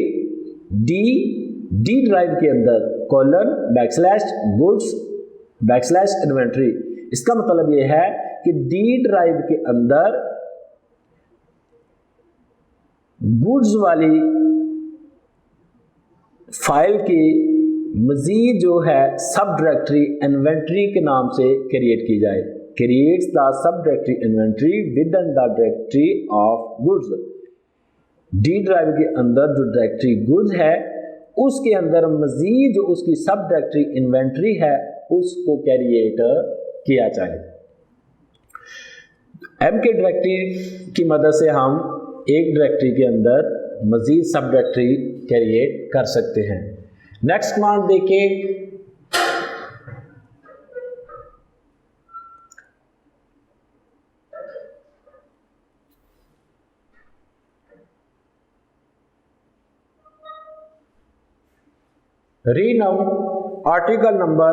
डी ड्राइव के अंदर :goods/इन्वेंट्री। इसका मतलब यह है कि डी ड्राइव के अंदर गुड्स वाली फाइल की मजीद जो है सब डायरेक्टरी इन्वेंट्री के नाम से क्रिएट की जाए। Creates the sub directory inventory with in the directory of goods. D drive के अंदर जो डायरेक्टरी गुड्स है उसके अंदर मजीद जो उसकी सब डायरेक्टरी इन्वेंट्री है उसको क्रिएट किया जाए। mk डायरेक्टरी की मदद से हम एक डायरेक्टरी के अंदर मजीद सब डायरेक्टरी क्रिएट कर सकते हैं। नेक्स्ट कमांड देखिए। Renum article number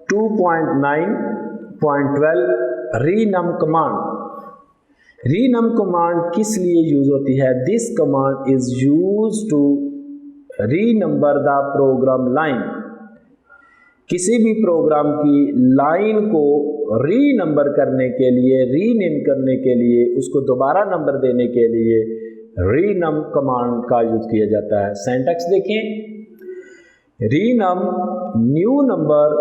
2.9.12 renum command. Renum command किस लिए यूज होती है? This command is use to renumber the program line. किसी भी प्रोग्राम की लाइन को रीनंबर करने के लिए, रीनेम करने के लिए, उसको दोबारा नंबर देने के लिए रीनम कमांड का यूज किया जाता है। सिंटैक्स देखें। Renum new number,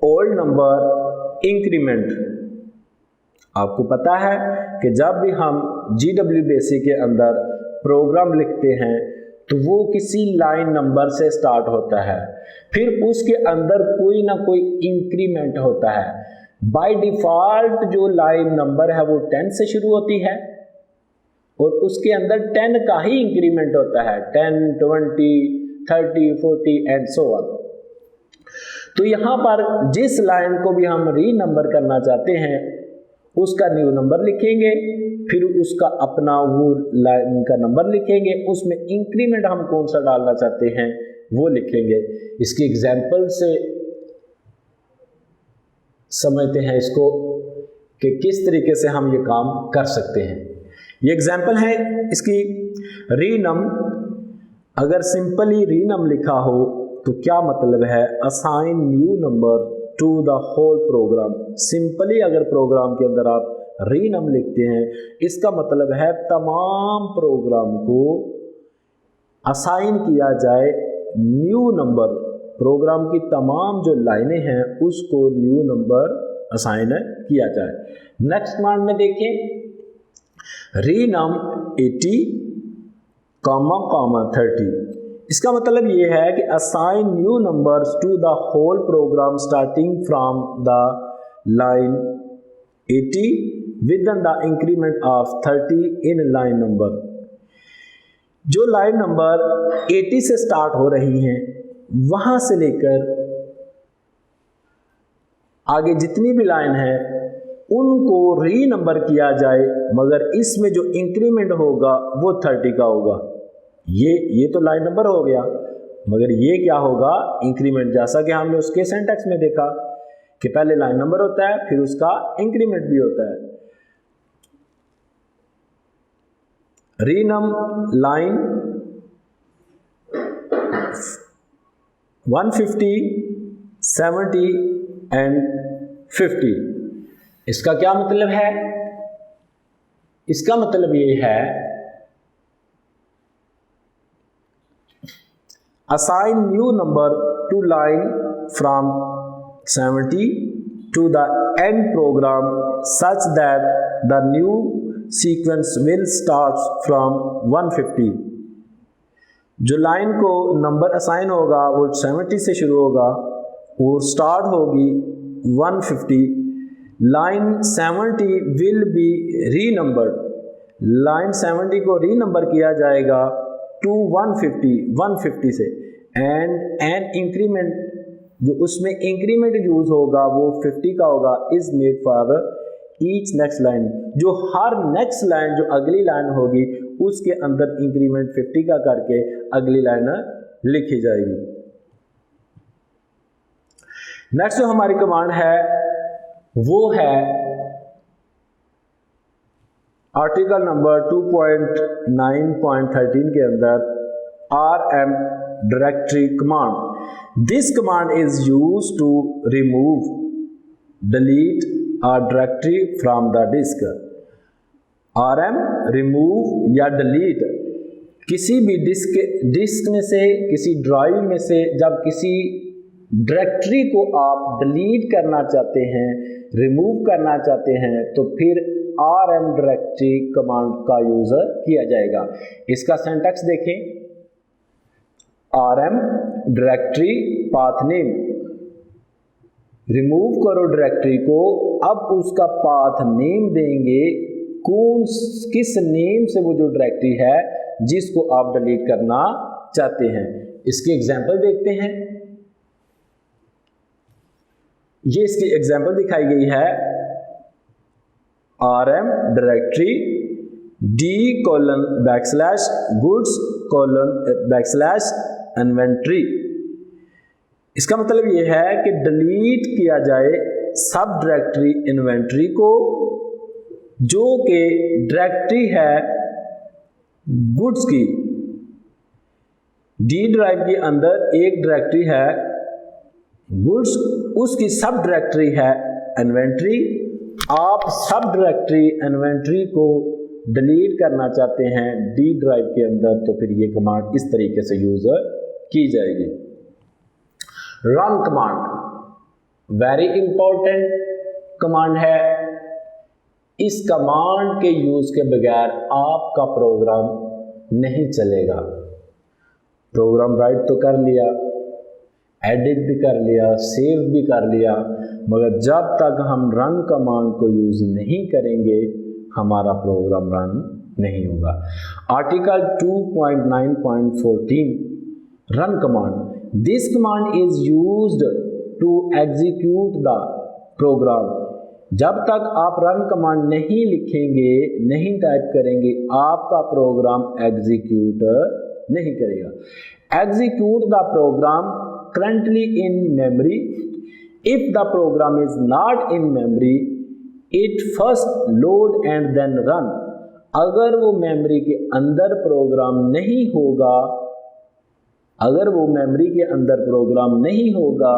old number, increment. आपको पता है कि जब भी हम GW बेसिक के अंदर प्रोग्राम लिखते हैं तो वो किसी लाइन नंबर से स्टार्ट होता है, फिर उसके अंदर कोई ना कोई इंक्रीमेंट होता है। बाय डिफ़ॉल्ट जो लाइन नंबर है वो 10 से शुरू होती है और उसके अंदर 10 का ही इंक्रीमेंट होता है, 10, 20, 30, 40 एंड सो ऑन। तो यहाँ पर जिस लाइन को भी हम रीनंबर करना चाहते हैं उसका न्यू नंबर लिखेंगे, फिर उसका अपना वो लाइन का नंबर लिखेंगे, उसमें इंक्रीमेंट हम कौन सा डालना चाहते हैं वो लिखेंगे। इसकी एग्जाम्पल से समझते हैं इसको कि किस तरीके से हम ये काम कर सकते हैं। ये एग्जाम्पल है इसकी, रीनम। अगर सिंपली रीनम लिखा हो तो क्या मतलब है, assign new number to the whole program. Simply अगर प्रोग्राम के अंदर आप रीनम लिखते हैं, इसका मतलब है तमाम प्रोग्राम को असाइन किया जाए न्यू नंबर। प्रोग्राम की तमाम जो लाइनें हैं उसको न्यू नंबर असाइन किया जाए। नेक्स्ट कमांड में देखें, रीनम 80, 30। इसका मतलब ये है कि assign new numbers to the whole program starting from the line 80 with the increment of 30 in line number. जो लाइन नंबर 80 से स्टार्ट हो रही हैं वहां से लेकर आगे जितनी भी लाइन है उनको री नंबर किया जाए, मगर इसमें जो इंक्रीमेंट होगा वो 30 का होगा। ये तो लाइन नंबर हो गया, मगर ये क्या होगा, इंक्रीमेंट। जैसा कि हमने उसके सिंटैक्स में देखा कि पहले लाइन नंबर होता है फिर उसका इंक्रीमेंट भी होता है। रीनम लाइन 150, 70 एंड 50। इसका क्या मतलब है, इसका मतलब ये है assign new number to line from 70 to the end program such that the new sequence will start from 150। जो लाइन को नंबर असाइन होगा वो 70 से शुरू होगा और स्टार्ट होगी 150। लाइन 70 विल बी री नंबर्ड, लाइन 70 को री नंबर किया जाएगा टू 150 से, एंड एन इंक्रीमेंट, जो उसमें इंक्रीमेंट यूज होगा वो 50 का होगा, is made for each next line. जो हर नेक्स्ट लाइन जो अगली लाइन होगी उसके अंदर इंक्रीमेंट 50 का करके अगली लाइन लिखी जाएगी। नेक्स्ट जो हमारी कमांड है वो है आर्टिकल नंबर 2.9.13 के अंदर rm directory command. This command is used to remove, delete a directory from the disk। rm remove या डिलीट, किसी भी डिस्क में से, किसी ड्राइव में से जब किसी डायरेक्टरी को आप डिलीट करना चाहते हैं, रिमूव करना चाहते हैं, तो फिर rm डायरेक्टरी कमांड का यूज किया जाएगा। इसका सिंटैक्स देखें, rm directory path name, remove करो डायरेक्टरी को, अब उसका पाथ नेम देंगे, किस नेम से वो जो डायरेक्टरी है जिसको आप डिलीट करना चाहते हैं। इसकी एग्जांपल देखते हैं। ये इसकी एग्जांपल दिखाई गई है, rm डायरेक्टरी d:\goods:\inventory। इसका मतलब ये है कि डिलीट किया जाए सब डायरेक्टरी इन्वेंट्री को, जो कि डायरेक्टरी है गुड्स की। डी ड्राइव के अंदर एक डायरेक्टरी है गुड्स, उसकी सब डायरेक्टरी है इन्वेंट्री। आप सब डायरेक्टरी इन्वेंट्री को डिलीट करना चाहते हैं डी ड्राइव के अंदर, तो फिर ये कमांड इस तरीके से यूज की जाएगी। Run command very important command है। इस कमांड के यूज के बगैर आपका प्रोग्राम नहीं चलेगा। प्रोग्राम राइट तो कर लिया, एडिट भी कर लिया, सेव भी कर लिया, मगर जब तक हम रन कमांड को यूज नहीं करेंगे हमारा प्रोग्राम रन नहीं होगा। Article 2.9.14 run command. This command is used to execute the program। जब तक आप रन कमांड नहीं लिखेंगे, नहीं टाइप करेंगे, आपका प्रोग्राम एग्जीक्यूट नहीं करेगा। Execute the program currently in memory. If the program is not in memory it first load and then run. अगर वो मेमोरी के अंदर प्रोग्राम नहीं होगा, अगर वो मेमोरी के अंदर प्रोग्राम नहीं होगा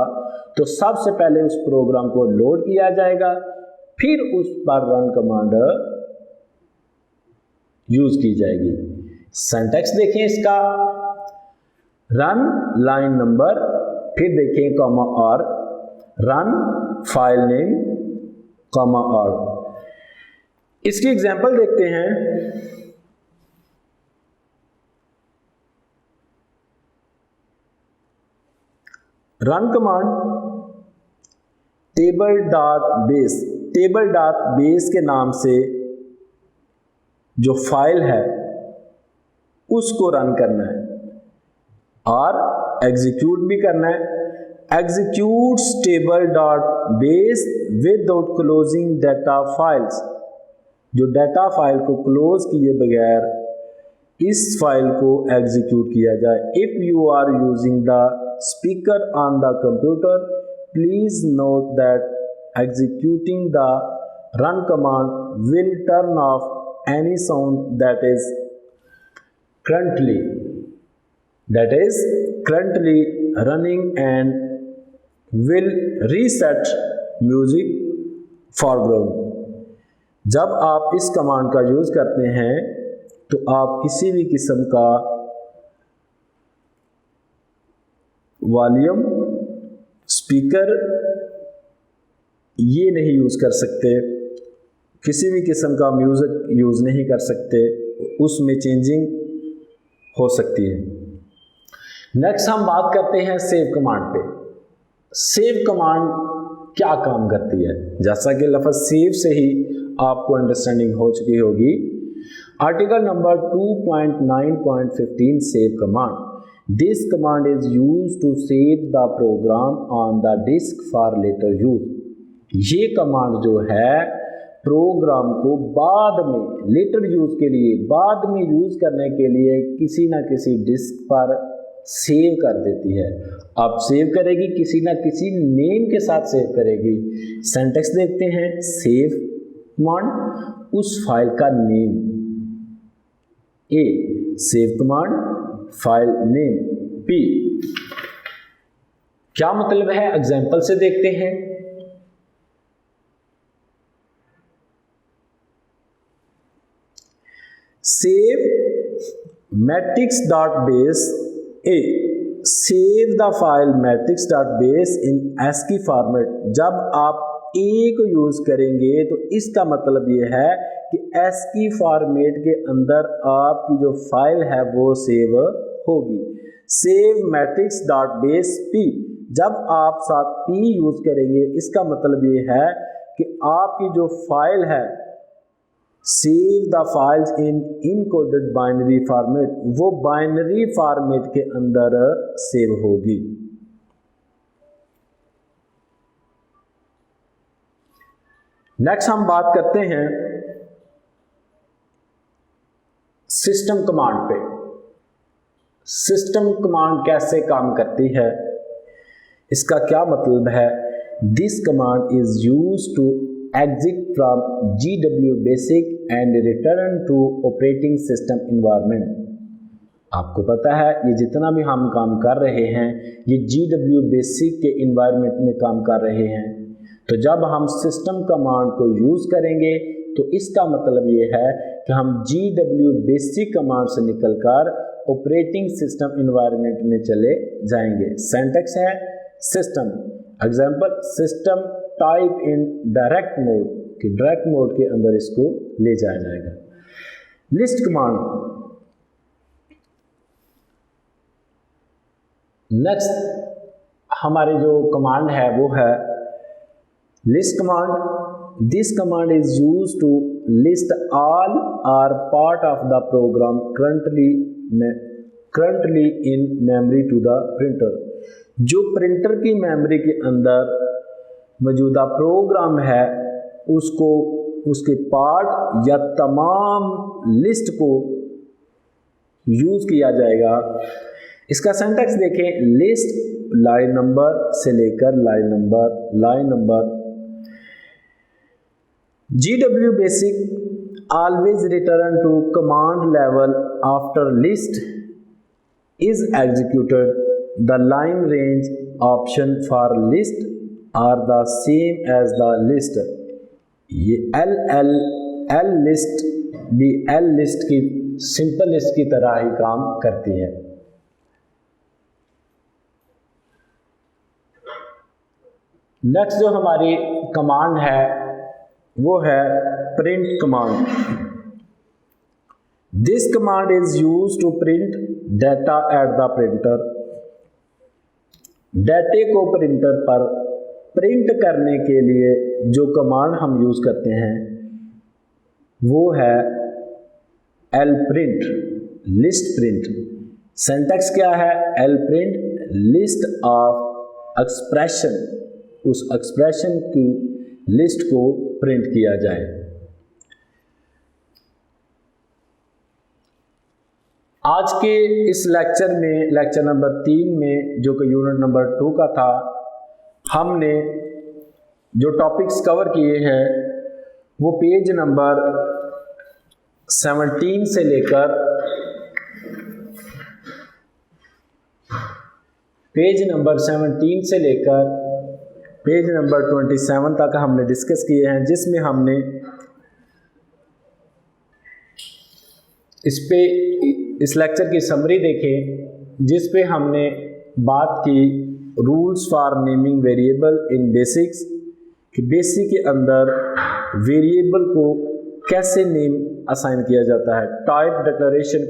तो सबसे पहले उस प्रोग्राम को लोड किया जाएगा, फिर उस पर रन कमांड यूज की जाएगी। सिंटैक्स देखें इसका, रन लाइन नंबर, फिर देखें कॉमा और, रन फाइल नेम कॉमा और। इसकी एग्जांपल देखते हैं। Run command table dot base, table dot base के नाम से जो फाइल है उसको रन करना है और एग्जीक्यूट भी करना है। Executes table dot base without closing data files. जो डाटा फाइल को क्लोज किए बगैर इस फाइल को एग्जीक्यूट किया जाए। If you are using the speaker on the computer please note that executing the run command will turn off any sound that is currently running and will reset music foreground। जब आप इस command का use करते हैं तो आप किसी भी किस्म का वॉल्यूम, स्पीकर ये नहीं यूज़ कर सकते, किसी भी किस्म का म्यूज़िक यूज़ नहीं कर सकते, उसमें चेंजिंग हो सकती है। नेक्स्ट हम बात करते हैं सेव कमांड पे। सेव कमांड क्या काम करती है? जैसा कि लफ्ज़ सेव से ही आपको अंडरस्टैंडिंग हो चुकी होगी। Article number 2.9.15 save command. This command is used to save the program on the disk for later use. ये कमांड जो है प्रोग्राम को बाद में लेटर यूज के लिए, बाद में यूज करने के लिए किसी ना किसी डिस्क पर सेव कर देती है। अब सेव करेगी किसी ना किसी नेम के साथ सेव करेगी। सिंटैक्स देखते हैं। सेव कमांड उस फाइल का नेम, ए save command file name, P क्या मतलब है एग्जाम्पल से देखते हैं। Save matrix dot base A, save the file matrix dot base in ASCII format. जब आप ए को यूज करेंगे तो इसका मतलब ये है कि ASCII फॉर्मेट के अंदर आपकी जो फाइल है वो सेव होगी। Save matrix dot base P, जब आप साथ पी यूज करेंगे इसका मतलब ये है कि आपकी जो फाइल है save the files in encoded binary format, वो बाइनरी फॉर्मेट के अंदर सेव होगी। नेक्स्ट हम बात करते हैं सिस्टम कमांड पे। सिस्टम कमांड कैसे काम करती है, इसका क्या मतलब है। This command is used to exit from GW basic and return to operating system environment। आपको पता है ये जितना भी हम काम कर रहे हैं ये GW basic के environment में काम कर रहे हैं। तो जब हम सिस्टम कमांड को यूज़ करेंगे तो इसका मतलब ये है कि हम GW basic कमांड से निकलकर ऑपरेटिंग सिस्टम इन्वायरमेंट में चले जाएंगे। सिंटैक्स है system, example system type in direct mode, कि डायरेक्ट मोड के अंदर इसको ले जाया जाएगा। List command. नेक्स्ट हमारी जो कमांड है वो है list command. This command is used to list all or part of the program currently in memory to the printer. जो प्रिंटर की मेमोरी के अंदर मौजूदा प्रोग्राम है उसको उसके पार्ट या तमाम लिस्ट को यूज़ किया जाएगा। इसका सिंटैक्स देखें, लिस्ट लाइन नंबर से लेकर line number. GW basic always return to command level after list is executed. The line range option for list are the same as the list. ये L list भी L list की simple list की तरह ही काम करती है। Next जो हमारी कमांड है वो है print command. This command is used to print data at the printer. डाटे को प्रिंटर पर प्रिंट करने के लिए जो कमांड हम यूज करते हैं वो है lprint, लिस्ट प्रिंट। सिंटैक्स क्या है? lprint लिस्ट ऑफ एक्सप्रेशन, उस एक्सप्रेशन की लिस्ट को प्रिंट किया जाए। आज के इस लेक्चर में, लेक्चर नंबर 3 में, जो कि यूनिट नंबर 2 का था, हमने जो टॉपिक्स कवर किए हैं वो पेज नंबर 17 से लेकर पेज नंबर 27 तक हमने डिस्कस किए हैं, जिसमें हमने इस लेक्चर की समरी देखें, जिस पे हमने बात की rules for naming variable in basics, कि बेसिक के अंदर वेरिएबल को कैसे नेम असाइन किया जाता है। टाइप, डिक्लेरेशन,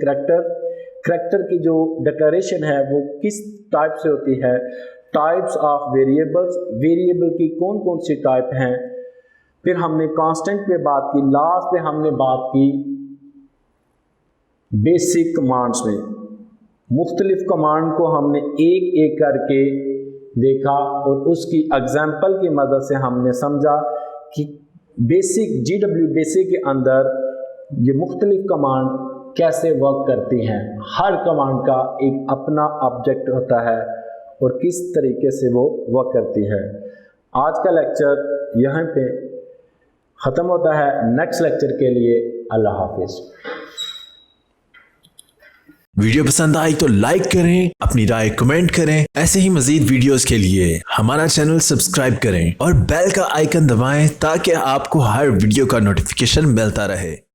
करैक्टर की जो डिक्लेरेशन है वो किस टाइप से होती है। टाइप्स ऑफ वेरिएबल्स, वेरिएबल की कौन कौन सी टाइप हैं। फिर हमने कांस्टेंट पे बात की। लास्ट पे हमने बात की बेसिक कमांड्स में। मुख्तलिफ कमांड को हमने एक एक करके देखा और उसकी एग्जाम्पल की मदद से हमने समझा कि बेसिक GW बेसिक के अंदर ये मुख्तलिफ कमांड कैसे वर्क करती हैं। हर कमांड का एक अपना ऑब्जेक्ट होता है और किस तरीके से वो वर्क करती है। आज का लेक्चर यहाँ पे ख़त्म होता है। नेक्स्ट लेक्चर के लिए अल्लाह हाफिज़। वीडियो पसंद आई तो लाइक करें, अपनी राय कमेंट करें। ऐसे ही मजीद वीडियोस के लिए हमारा चैनल सब्सक्राइब करें और बेल का आइकन दबाएं ताकि आपको हर वीडियो का नोटिफिकेशन मिलता रहे।